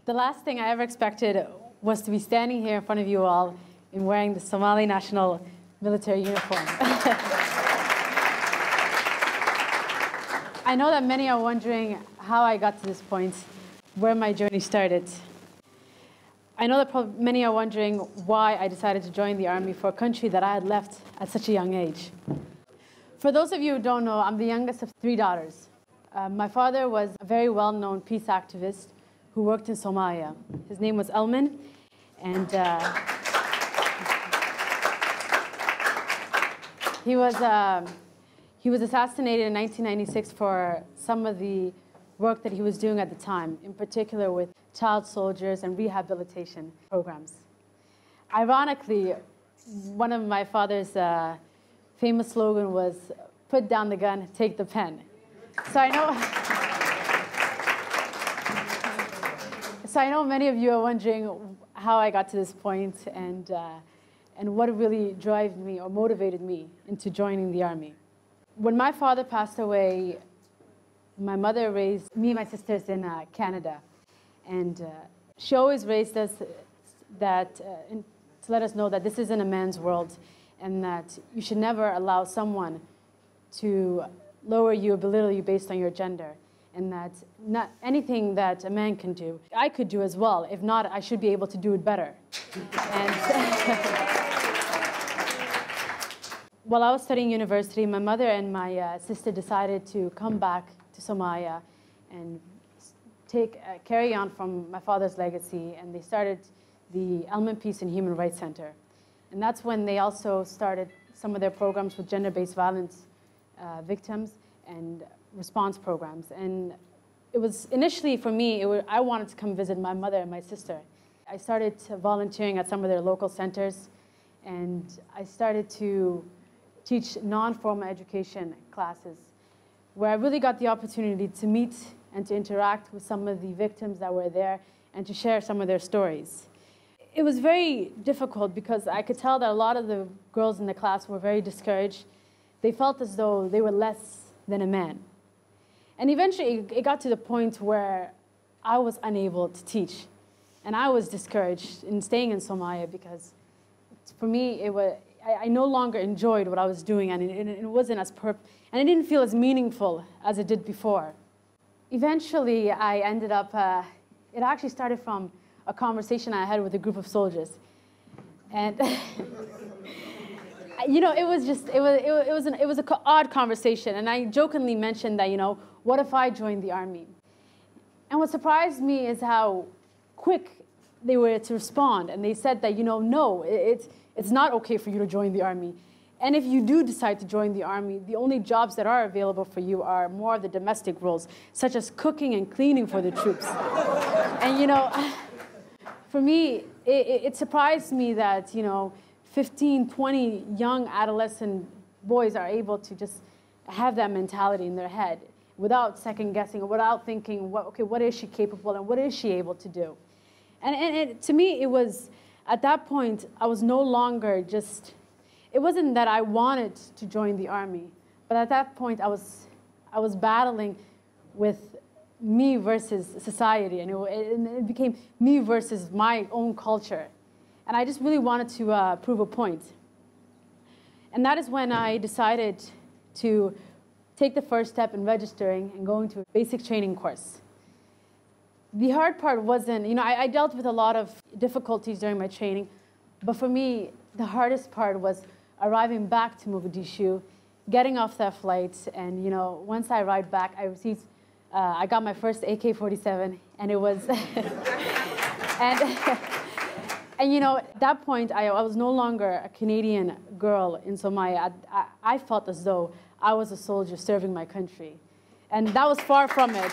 The last thing I ever expected was to be standing here in front of you all in wearing the Somali national military uniform. I know that many are wondering how I got to this point, where my journey started. I know that many are wondering why I decided to join the army for a country that I had left at such a young age. For those of you who don't know, I'm the youngest of 3 daughters. My father was a very well-known peace activist who worked in Somalia. His name was Elman, and he was assassinated in 1996 for some of the work that he was doing at the time, in particular with child soldiers and rehabilitation programs. Ironically, one of my father's famous slogan was, "Put down the gun, take the pen." So I know many of you are wondering how I got to this point and what really drove me or motivated me into joining the army. When my father passed away, my mother raised me and my sisters in Canada. And she always raised us to let us know that this isn't a man's world and that you should never allow someone to lower you or belittle you based on your gender. And that not anything that a man can do, I could do as well. If not, I should be able to do it better. And while I was studying university, my mother and my sister decided to come back to Somalia and carry on from my father's legacy, and they started the Elman Peace and Human Rights Center. And that's when they also started some of their programs with gender-based violence victims and response programs. And it was initially for me, I wanted to come visit my mother and my sister. I started volunteering at some of their local centers, and I started to teach non-formal education classes, where I really got the opportunity to meet and to interact with some of the victims that were there and to share some of their stories. It was very difficult because I could tell that a lot of the girls in the class were very discouraged. They felt as though they were less than a man. And eventually it got to the point where I was unable to teach. And I was discouraged in staying in Somalia because for me, I no longer enjoyed what I was doing, and it wasn't as and it didn't feel as meaningful as it did before. Eventually, I ended up, it actually started from a conversation I had with a group of soldiers. And you know, it was an odd conversation, and I jokingly mentioned that, you know, what if I joined the army? And what surprised me is how quick they were to respond, and they said that, you know, no, it's not okay for you to join the army. And if you do decide to join the army, the only jobs that are available for you are more of the domestic roles, such as cooking and cleaning for the troops. And, you know, for me, it surprised me that, you know, 15, 20 young adolescent boys are able to just have that mentality in their head without second guessing or without thinking, okay, what is she capable and what is she able to do? And to me, it was, at that point, I was no longer just, it wasn't that I wanted to join the army, but at that point, I was battling with me versus society, and it became me versus my own culture. And I just really wanted to prove a point. And that is when I decided to take the first step in registering and going to a basic training course. The hard part wasn't, you know, I dealt with a lot of difficulties during my training, but for me, the hardest part was arriving back to Mogadishu, getting off that flight, and, you know, once I arrived back, I got my first AK-47, and it was, and you know, at that point, I was no longer a Canadian girl in Somalia. I felt as though I was a soldier serving my country, and that was far from it.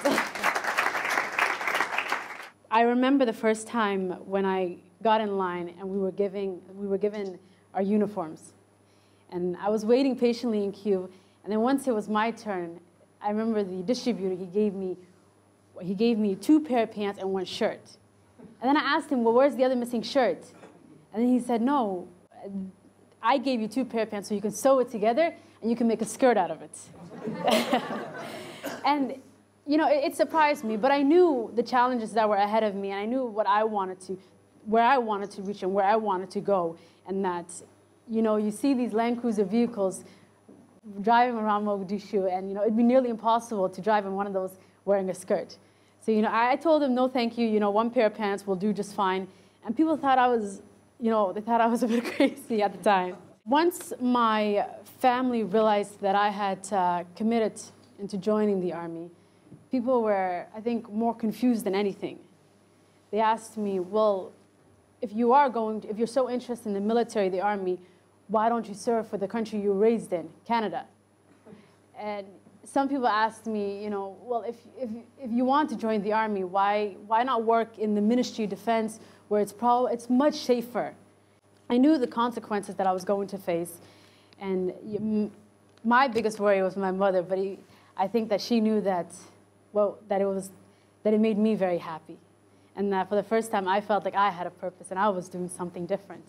I remember the first time when I got in line and we were given our uniforms. And I was waiting patiently in queue, and then once it was my turn, I remember the distributor, he gave me 2 pair of pants and 1 shirt. And then I asked him, well, where's the other missing shirt? And then he said, no, I gave you 2 pair of pants so you can sew it together and you can make a skirt out of it. And you know, it surprised me, but I knew the challenges that were ahead of me, and I knew what I wanted to, where I wanted to reach and where I wanted to go, and that, you know, you see these Land Cruiser vehicles driving around Mogadishu, and, you know, it'd be nearly impossible to drive in one of those wearing a skirt. So, you know, I told them, no, thank you, you know, one pair of pants will do just fine. And people thought I was, you know, they thought I was a bit crazy at the time. Once my family realized that I had committed into joining the army, people were, I think, more confused than anything. They asked me, well, if you're so interested in the military, the army, why don't you serve for the country you were raised in, Canada? And some people asked me, you know, well, if you want to join the army, why not work in the Ministry of Defense, where it's much safer? I knew the consequences that I was going to face, and my biggest worry was my mother. But I think that she knew that, well, that it made me very happy, and that for the first time I felt like I had a purpose and I was doing something different.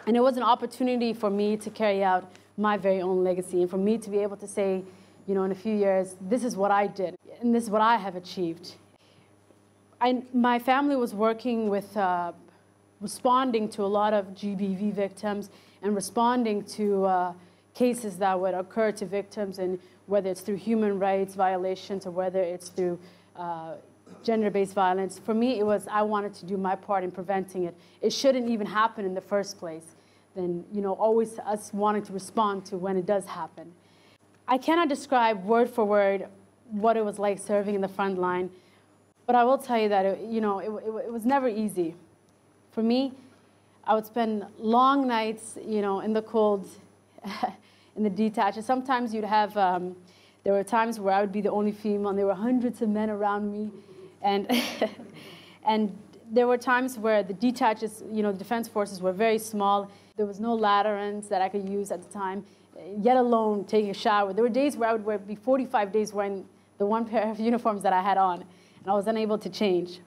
And it was an opportunity for me to carry out my very own legacy, and for me to be able to say, you know, in a few years, this is what I did, and this is what I have achieved. My family was working with responding to a lot of GBV victims and responding to cases that would occur to victims, and whether it's through human rights violations or whether it's through gender-based violence. For me, it was I wanted to do my part in preventing it. It shouldn't even happen in the first place. Then, you know, always us wanting to respond to when it does happen. I cannot describe word for word what it was like serving in the front line, but I will tell you that it was never easy. For me, I would spend long nights, you know, in the cold, in the detached. Sometimes you'd have, there were times where I would be the only female, and there were hundreds of men around me, and and there were times where the detaches, you know, the defense forces were very small. There was no laterans that I could use at the time, yet alone taking a shower. There were days where I would be 45 days wearing the one pair of uniforms that I had on, and I was unable to change.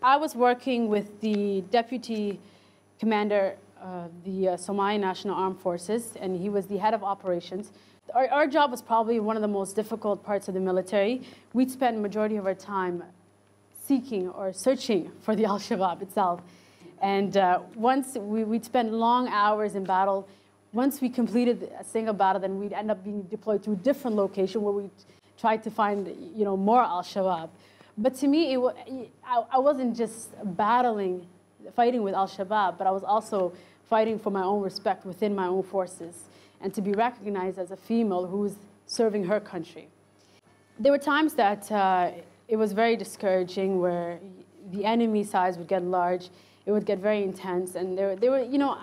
I was working with the deputy commander of the Somali National Armed Forces, and he was the head of operations. Our job was probably one of the most difficult parts of the military. We'd spend the majority of our time seeking or searching for the Al-Shabaab itself. And once we'd spend long hours in battle. Once we completed a single battle, then we'd end up being deployed to a different location where we tried to find, you know, more Al-Shabaab. But to me, I wasn't just fighting with Al-Shabaab, but I was also fighting for my own respect within my own forces, and to be recognized as a female who was serving her country. There were times that it was very discouraging, where the enemy size would get large, it would get very intense, and there were, you know,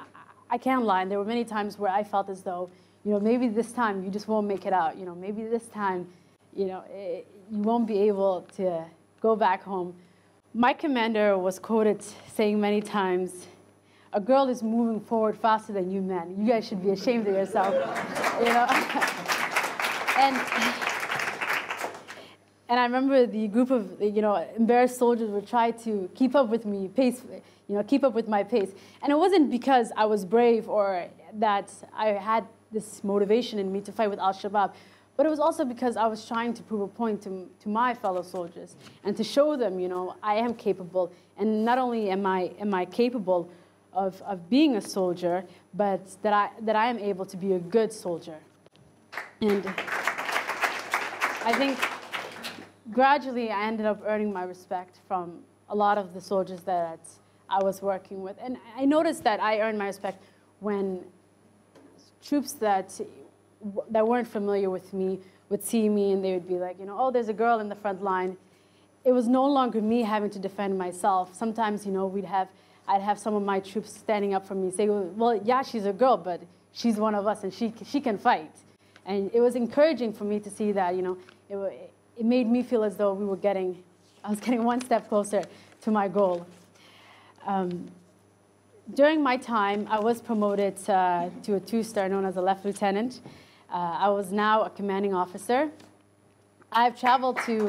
I can't lie, there were many times where I felt as though, you know, maybe this time you just won't make it out, you know, maybe this time, you know, you won't be able to go back home. My commander was quoted saying many times, "A girl is moving forward faster than you men. You guys should be ashamed of yourself." You know? And I remember the group of, you know, embarrassed soldiers would try to keep up with me, keep up with my pace. And it wasn't because I was brave or that I had this motivation in me to fight with Al-Shabaab, but it was also because I was trying to prove a point to my fellow soldiers and to show them, you know, I am capable. And not only am I capable of being a soldier, but that I am able to be a good soldier. And I think gradually I ended up earning my respect from a lot of the soldiers that I was working with. And I noticed that I earned my respect when troops that weren't familiar with me would see me, and they would be like, you know, oh, there's a girl in the front line. It was no longer me having to defend myself. Sometimes, you know, I'd have some of my troops standing up for me, say, well, yeah, she's a girl, but she's one of us, and she can fight. And it was encouraging for me to see that, you know, it made me feel as though I was getting one step closer to my goal. During my time, I was promoted to a 2-star known as a left lieutenant. I was now a commanding officer. I've traveled to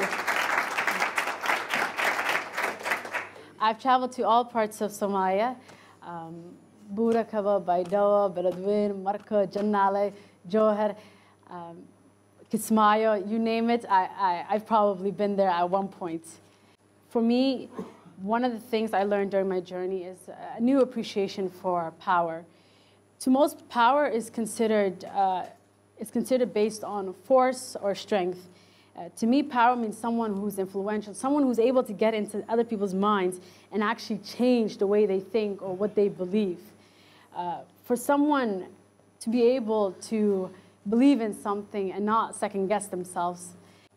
all parts of Somalia. Burakaba, Baidoa, Beledweyne, Marka, Jannale, Johar, Kismayo, you name it, I've probably been there at one point. For me, one of the things I learned during my journey is a new appreciation for power. To most, power is considered based on force or strength. To me, power means someone who's influential, someone who's able to get into other people's minds and actually change the way they think or what they believe. For someone to be able to believe in something and not second-guess themselves.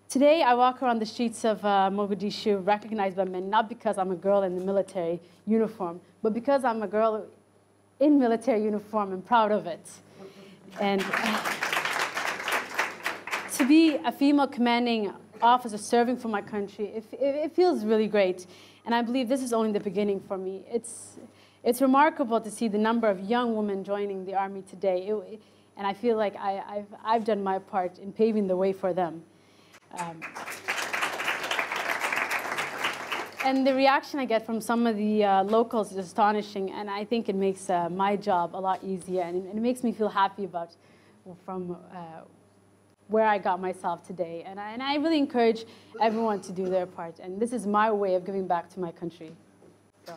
Today, I walk around the streets of Mogadishu recognized by men, not because I'm a girl in the military uniform, but because I'm a girl in military uniform and proud of it. And to be a female commanding officer serving for my country, it feels really great. And I believe this is only the beginning for me. It's remarkable to see the number of young women joining the Army today. And I feel like I've done my part in paving the way for them. And the reaction I get from some of the locals is astonishing, and I think it makes my job a lot easier, and it makes me feel happy about from where I got myself today. And I really encourage everyone to do their part, and this is my way of giving back to my country. So.